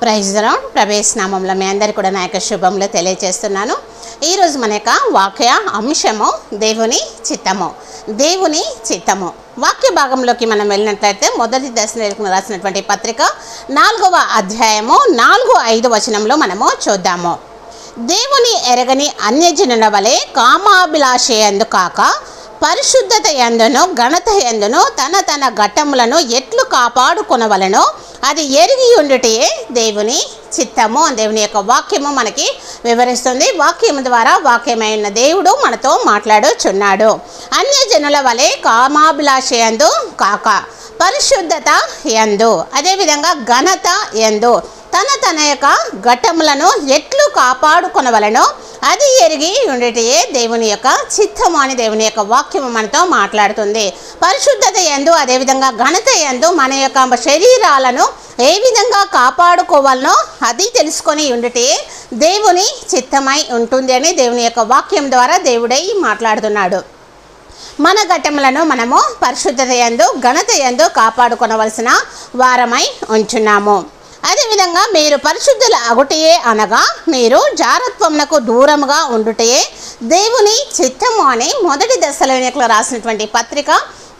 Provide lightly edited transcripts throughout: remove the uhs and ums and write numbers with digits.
Praise the lord. ప్రభేస్ నామంలో మీ అందరికీ కూడా నా యొక్క శుభములు తెలియజేస్తున్నాను. ఈరోజు మన యొక్క వాక్య అంశము దేవుని చిత్తము. దేవుని చిత్తము వాక్య భాగంలోకి మనం వెళ్ళినట్లయితే మొదటి దశలోకి రాసినటువంటి పత్రిక 4వ అధ్యాయము 4-5 వచనంలో మనము చూద్దాము. దేవుని ఎరగని అన్యజనుల వలె కామాభిలాషయందు కాక పరిశుద్ధత యందును ఘనత యందును తన ఘట్టములను ఎట్లు కాపాడుకొనవలెనో అది ఎరిగి ఉండుటే దేవుని చిత్తము. దేవుని యొక్క వాక్యము మనకి వివరిస్తుంది. వాక్యము ద్వారా వాక్యమైన దేవుడు మనతో మాట్లాడుచున్నాడు. అన్యజనుల వలె కామాభిలాషయందు కాక పరిశుద్ధత యందు అదేవిధంగా ఘనత యందు తన యొక్క ఘట్టములను ఎట్లు కాపాడుకొనవలెనో అది ఎరిగి ఉండేటే దేవుని యొక్క చిత్తము అని దేవుని యొక్క వాక్యము మనతో మాట్లాడుతుంది. పరిశుద్ధత యందు అదేవిధంగా ఘనత యందు మన యొక్క శరీరాలను ఏ విధంగా కాపాడుకోవాలనో అది తెలుసుకొని ఉండటే దేవుని చిత్తమై ఉంటుంది అని దేవుని యొక్క వాక్యం ద్వారా దేవుడై మాట్లాడుతున్నాడు. మన ఘట్టములను మనము పరిశుద్ధత యందు ఘనత యందు కాపాడుకొనవలసిన వారమై ఉంచున్నాము. అదేవిధంగా మీరు పరిశుద్ధుల అగుటయే అనగా మీరు జారత్వమునకు దూరముగా ఉండుటయే దేవుని చిత్తము అని మొదటి దశలోనిలో రాసినటువంటి పత్రిక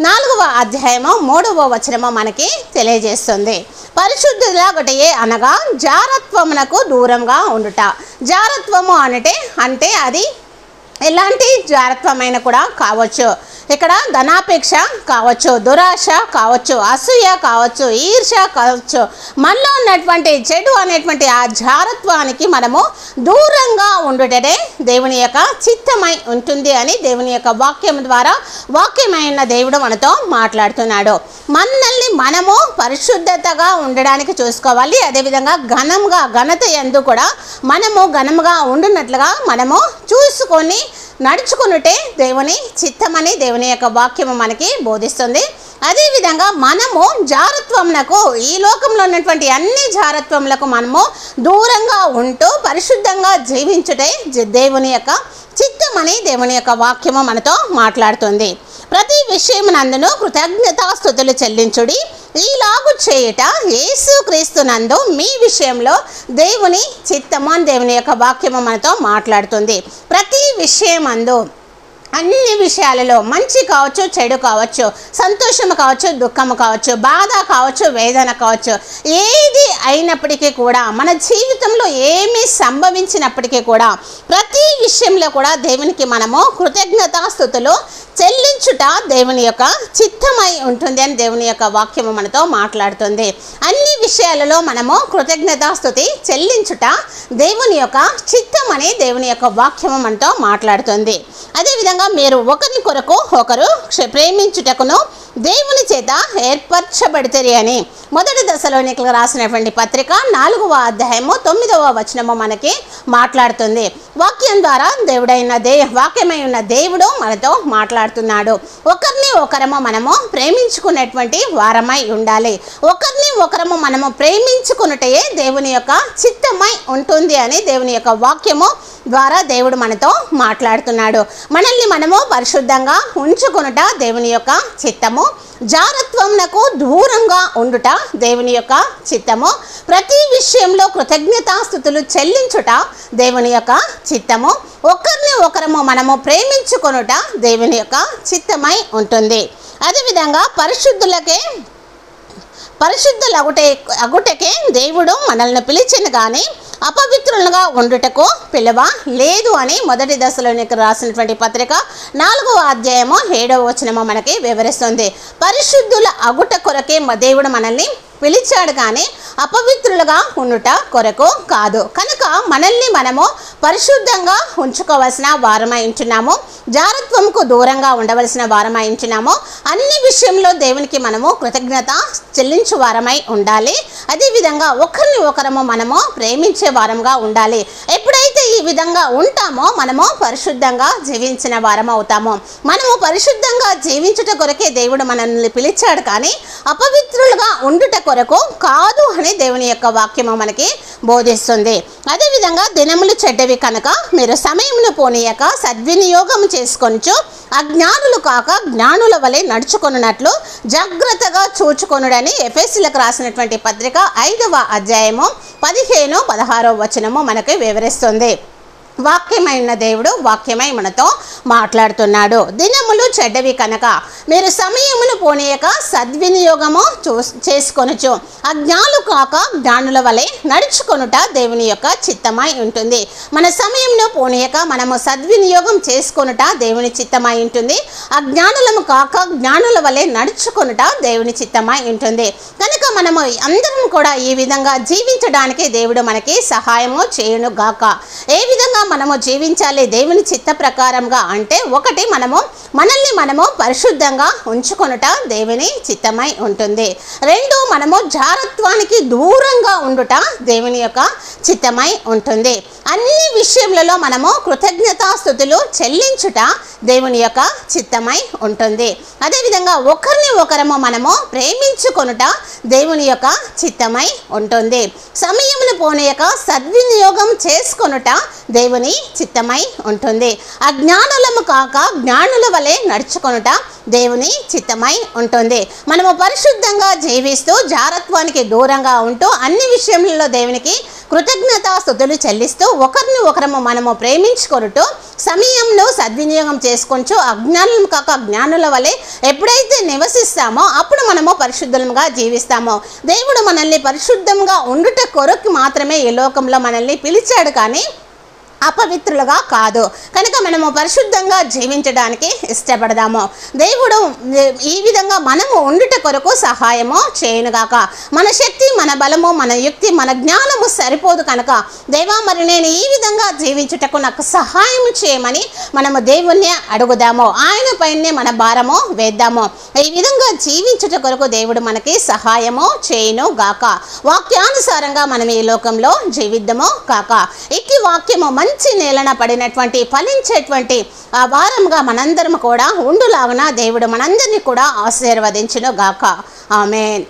4వ అధ్యాయము 3వ వచనము మనకి తెలియజేస్తుంది. పరిశుద్ధుల అగుటయే అనగా జారత్వమునకు దూరంగా ఉండుట. జారత్వము అంటే అది ఎలాంటి జారత్వమైన కూడా కావచ్చు. ఇక్కడ ధనాపేక్ష కావచ్చు, దురాశ కావచ్చు, అసూయ కావచ్చు, ఈర్ష కావచ్చు. మనలో ఉన్నటువంటి చెడు అనేటువంటి ఆ జారత్వానికి మనము దూరంగా ఉండుటనే దేవుని యొక్క చిత్తమై ఉంటుంది అని దేవుని యొక్క వాక్యం ద్వారా వాక్యమైన దేవుడు మనతో మాట్లాడుతున్నాడు. మనల్ని మనము పరిశుద్ధతగా ఉండడానికి చూసుకోవాలి. అదేవిధంగా ఘనత యందు కూడా మనము ఘనముగా ఉండునట్లుగా మనము చూసుకొని నడుచుకున్నట్టే దేవుని చిత్తమని దేవుని యొక్క వాక్యము మనకి బోధిస్తుంది. అదేవిధంగా మనము జారత్వమునకు ఈ లోకంలో ఉన్నటువంటి అన్ని జారత్వములకు మనము దూరంగా ఉంటూ పరిశుద్ధంగా జీవించుటే దేవుని యొక్క చిత్తమని దేవుని యొక్క వాక్యము మనతో మాట్లాడుతుంది. ప్రతి విషయమునందును కృతజ్ఞతాస్తుతులు చెల్లించుడి. ఈలాగు చేయుట యేసుక్రీస్తునందు మీ విషయంలో దేవుని చిత్తము అని దేవుని యొక్క వాక్యము మనతో మాట్లాడుతుంది. ప్రతి విషయమందు అన్ని విషయాలలో మంచి కావచ్చు, చెడు కావచ్చు, సంతోషము కావచ్చు, దుఃఖము కావచ్చు, బాధ కావచ్చు, వేదన కావచ్చు, ఏది అయినప్పటికీ కూడా మన జీవితంలో ఏమి సంభవించినప్పటికీ కూడా ప్రతి విషయంలో కూడా దేవునికి మనము కృతజ్ఞతాస్తుతులు చెల్లించుట దేవుని యొక్క చిత్తమై ఉంటుంది అని దేవుని యొక్క వాక్యము మనతో మాట్లాడుతుంది. అన్ని విషయాలలో మనము కృతజ్ఞతాస్తుతి చెల్లించుట దేవుని యొక్క చిత్తమని దేవుని యొక్క వాక్యము మనతో మాట్లాడుతుంది. అదేవిధంగా మీరు ఒకరి కొరకు ఒకరు ప్రేమించుటకును దేవుని చేత ఏర్పరచబడితే అని మొదటి దశలోనికి రాసినటువంటి పత్రిక 4వ అధ్యాయము 9వ వచనము మనకి మాట్లాడుతుంది. వాక్యం ద్వారా వాక్యమై ఉన్న దేవుడు మనతో మాట్లాడుతున్నాడు. ఒకరిని ఒకరము మనము ప్రేమించుకునేటువంటి వారమై ఉండాలి. ఒకరిని ఒకరము మనము ప్రేమించుకున్నటే దేవుని యొక్క చిత్తమై ఉంటుంది అని దేవుని యొక్క వాక్యము ద్వారా దేవుడు మనతో మాట్లాడుతున్నాడు. మనల్ని మనము పరిశుద్ధంగా ఉంచుకొనుట దేవుని యొక్క చిత్తము. జారత్వమునకు దూరంగా ఉండుట దేవుని యొక్క చిత్తము. ప్రతి విషయంలో కృతజ్ఞతాస్తుతులు చెల్లించుట దేవుని యొక్క చిత్తము. ఒకరిని ఒకరము మనము ప్రేమించుకొనుట దేవుని యొక్క చిత్తమై ఉంటుంది. అదేవిధంగా అగుటకే దేవుడు మనల్ని పిలిచిన కానీ అపవిత్రులుగా ఉండుటకు పిలువ లేదు అని మొదటి దశలోనికి రాసినటువంటి పత్రిక 4వ అధ్యాయము 7వ వచనము మనకి వివరిస్తుంది. పరిశుద్ధుల అగుట కొరకే దేవుడు మనల్ని పిలిచాడు కానీ అపవిత్రులుగా ఉండుట కొరకు కాదు. కనుక మనల్ని మనము పరిశుద్ధంగా ఉంచుకోవాల్సిన వారమై ఉంటున్నాము. జారత్వముకు దూరంగా ఉండవలసిన వారమై ఉంటున్నాము. అన్ని విషయంలో దేవునికి మనము కృతజ్ఞత చెల్లించు వారమై ఉండాలి. అదేవిధంగా ఒకరిని ఒకరము మనము ప్రేమించే వారంగా ఉండాలి. ఎప్పుడైతే ఈ విధంగా ఉంటామో మనము పరిశుద్ధంగా జీవించిన వారం అవుతాము. మనము పరిశుద్ధంగా జీవించుట కొరకే దేవుడు మనల్ని పిలిచాడు, కానీ అపవిత్రులుగా ఉండుట కొరకు కాదు అని దేవుని యొక్క వాక్యము మనకి బోధిస్తుంది. అదేవిధంగా దినములు చెడ్డవి కనుక మీరు సమయమును పోనీయక సద్వినియోగం చేసుకొనుచు అజ్ఞానులు కాక జ్ఞానుల వలె నడుచుకొనున్నట్లు జాగ్రత్తగా చూచుకొనుడని ఎఫెసీయులకు రాసినటువంటి పత్రిక 5వ అధ్యాయము 15-16 వచనము మనకు వివరిస్తుంది. వాక్యమైన దేవుడు వాక్యమై మనతో మాట్లాడుతున్నాడు. దినములు చెడ్డవి కనుక మీరు సమయమును పోనీయక సద్వినియోగము చేసుకొనుచు అజ్ఞానులు కాక జ్ఞానుల వలె నడుచుకొనుట దేవుని యొక్క చిత్తమై ఉంటుంది. మన సమయంను పోనీయక మనము సద్వినియోగం చేసుకొనుట దేవుని చిత్తమై ఉంటుంది. అజ్ఞానులము కాక జ్ఞానుల వలె నడుచుకొనుట దేవుని చిత్తమై ఉంటుంది. కనుక మనము అందరం కూడా ఈ విధంగా జీవించడానికి దేవుడు మనకి సహాయము చేయును గాక. ఏ విధంగా మనము జీవించాలి దేవుని చిత్త ప్రకారంగా అంటే, ఒకటి మనల్ని పరిశుద్ధంగా ఉంచుకొనుట దేవుని చిత్తమై ఉంటుంది. 2 మనము జారత్వానికి దూరంగా ఉండుట దేవుని యొక్క చిత్తమై ఉంటుంది. అన్ని విషయములలో మనము కృతజ్ఞతాస్తుతులు చెల్లించుట దేవుని యొక్క చిత్తమై ఉంటుంది. అదేవిధంగా ఒకరిని ఒకరము మనము ప్రేమించుకొనుట దేవుని యొక్క చిత్తమై ఉంటుంది. సమయమును పోనీయక సద్వినియోగం చేసుకొనుట దేవుని చిత్తమై ఉంటుంది. అజ్ఞానులము కాక జ్ఞానుల వలె నడుచుకొనుట దేవుని చిత్తమై ఉంటుంది. మనము పరిశుద్ధంగా జీవిస్తూ జారత్వానికి దూరంగా ఉంటూ అన్ని విషయములలో దేవునికి కృతజ్ఞతాస్తుతులు చెల్లిస్తూ ఒకరిని ఒకరము మనము ప్రేమించుకొనుటూ సమయంలో సద్వినియోగం చేసుకొంచు అజ్ఞానులం కాక జ్ఞానుల వలె ఎప్పుడైతే నివసిస్తామో అప్పుడు మనము పరిశుద్ధంగా జీవిస్తామో. దేవుడు మనల్ని పరిశుద్ధంగా ఉండుట కొరకు మాత్రమే ఈ లోకంలో మనల్ని పిలిచాడు, కానీ అపవిత్రులుగా కాదు. కనుక మనము పరిశుద్ధంగా జీవించడానికి ఇష్టపడదాము. దేవుడు ఈ విధంగా మనము ఉండుట కొరకు సహాయము చేయనుగాక. మన శక్తి, మన బలము, మన యుక్తి, మన జ్ఞానము సరిపోదు కనుక దేవా మరి నేను ఈ విధంగా జీవించుటకు నాకు సహాయం చేయమని మనము దేవుణ్ణి అడుగుదాము. ఆయన పైనే మన భారము వేద్దాము. ఈ విధంగా జీవించుట కొరకు దేవుడు మనకి సహాయము చేయను గాక. వాక్యానుసారంగా మనం ఈ లోకంలో జీవిద్దాము కాక. ఇట్టి వాక్యము మంచి నేలన పడినటువంటి ఫలించేటువంటి ఆ వారంగా మనందరం కూడా ఉండులాగున దేవుడు మనందరినీ కూడా ఆశీర్వదించును గాక. ఆమేన్.